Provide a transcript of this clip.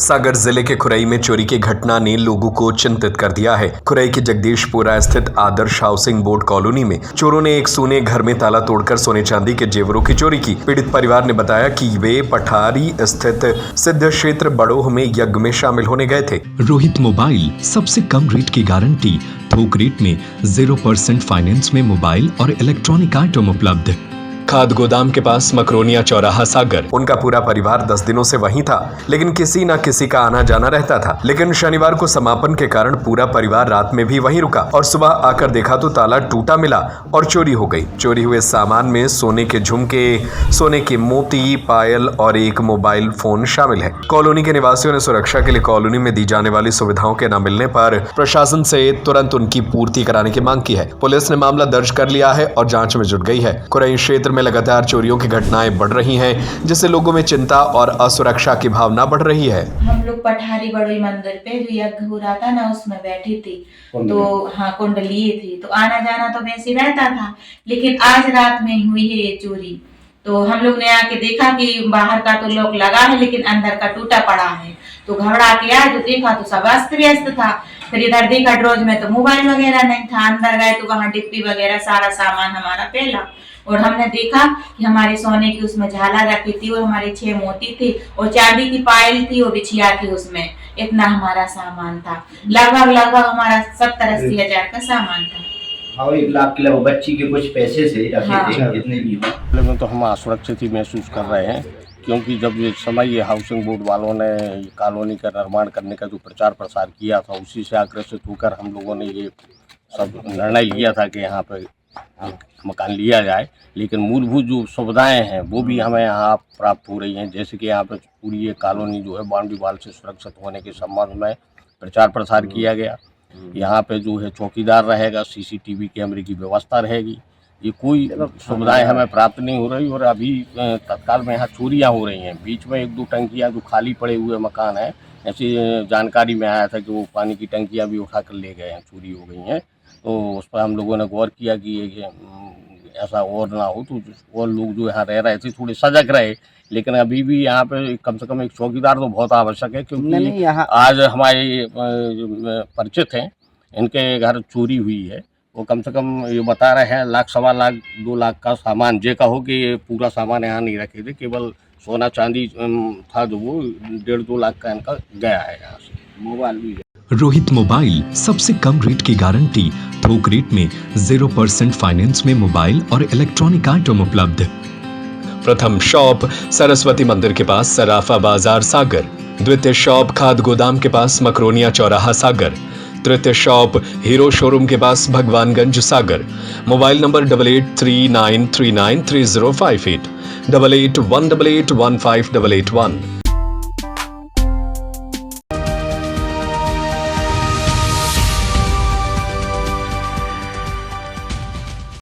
सागर जिले के खुरई में चोरी की घटना ने लोगों को चिंतित कर दिया है। खुरई के जगदीशपुरा स्थित आदर्श हाउसिंग बोर्ड कॉलोनी में चोरों ने एक सोने घर में ताला तोड़कर सोने चांदी के जेवरों की चोरी की। पीड़ित परिवार ने बताया कि वे पठारी स्थित सिद्ध क्षेत्र बड़ोह में यज्ञ में शामिल होने गए थे। रोहित मोबाइल, सबसे कम रेट की गारंटी, थोक रेट में 0% फाइनेंस में मोबाइल और इलेक्ट्रॉनिक आइटम उपलब्ध। खाद गोदाम के पास मकरोनिया चौराहा सागर। उनका पूरा परिवार 10 दिनों से वहीं था, लेकिन किसी न किसी का आना जाना रहता था। लेकिन शनिवार को समापन के कारण पूरा परिवार रात में भी वहीं रुका और सुबह आकर देखा तो ताला टूटा मिला और चोरी हो गई। चोरी हुए सामान में सोने के झुमके, सोने के मोती, पायल और एक मोबाइल फोन शामिल है। कॉलोनी के निवासियों ने सुरक्षा के लिए कॉलोनी में दी जाने वाली सुविधाओं के न मिलने पर प्रशासन से तुरंत उनकी पूर्ति कराने की मांग की है। पुलिस ने मामला दर्ज कर लिया है और जांच में जुट गई है। खुरई क्षेत्र में लगातार चोरियों की घटनाएं बढ़ रही हैं, जिससे लोगों में चिंता और असुरक्षा की भावना बढ़ रही है। हम लोग पठारी बड़ोई मंदिर पे जो यज्ञ हो रहा था ना, उसमें बैठी थी तो हाँ कुंड लिए थी, तो आना जाना तो वैसे रहता था। लेकिन आज रात में हुई है ये चोरी। तो हम लोग ने आके देखा कि बाहर का तो लॉक लगा है लेकिन अंदर का टूटा पड़ा है। तो घबरा के आए तो देखा तो सब अस्त व्यस्त था। फिर इधर देखा ड्रॉज में तो मोबाइल वगैरह नहीं था। अंदर गए तो वहाँ डिब्बी वगैरह सारा सामान हमारा पहला। और हमने देखा कि हमारे सोने की उसमें झालर रखी थी और हमारी 6 मोती थी और चांदी की पायल थी और बिछिया थी। उसमें इतना हमारा सामान था। लगभग हमारा 70-80 हजार का सामान था। हाँ, 1 लाख के लिए बच्ची के कुछ पैसे से जितने भी में तो हम असुरक्षित ही महसूस कर रहे हैं, क्योंकि जब ये समय ये हाउसिंग बोर्ड वालों ने कॉलोनी का निर्माण करने का जो प्रचार प्रसार किया था, उसी से आकर्षित होकर हम लोगों ने ये सब निर्णय लिया था कि यहाँ पे मकान लिया जाए। लेकिन मूलभूत जो सुविधाएं हैं वो भी हमें यहाँ प्राप्त हो रही हैं। जैसे कि यहाँ पे पूरी ये कॉलोनी जो है बाउंड्री वाल से सुरक्षित होने के संबंध में प्रचार प्रसार किया गया। यहाँ पे जो है चौकीदार रहेगा, CCTV कैमरे की व्यवस्था रहेगी। ये कोई सुविधाएं हमें प्राप्त नहीं हो रही और अभी तत्काल में यहाँ चोरियाँ हो रही हैं। बीच में 1-2 टंकियाँ जो खाली पड़े हुए मकान हैं, ऐसी जानकारी में आया था कि वो पानी की टंकियाँ भी उठा कर ले गए हैं, चोरी हो गई हैं। तो उस पर हम लोगों ने गौर किया कि ऐसा और ना हो, तो और लोग जो यहाँ रह रहे थे थोड़े सजग रहे। लेकिन अभी भी यहाँ पे कम से कम एक चौकीदार तो बहुत आवश्यक है, क्योंकि आज हमारे परिचित हैं, इनके घर चोरी हुई है। वो कम से कम ये बता रहे हैं 1 लाख, 1.25 लाख, 2 लाख का सामान। जे कहो कि ये पूरा सामान यहाँ नहीं रखे थे, केवल सोना चांदी था जो वो 1.5-2 लाख का इनका गया है। यहाँ से मोबाइल भी रोहित मोबाइल, सबसे कम रेट की गारंटी, थोक रेट में 0% फाइनेंस में मोबाइल और इलेक्ट्रॉनिक आइटम उपलब्ध। प्रथम शॉप सरस्वती मंदिर के पास सराफा बाजार सागर। द्वितीय शॉप खाद गोदाम के पास मकरोनिया चौराहा सागर। तृतीय शॉप हीरो शोरूम के पास भगवानगंज सागर। Mobile number 8839393058, 88188158158881।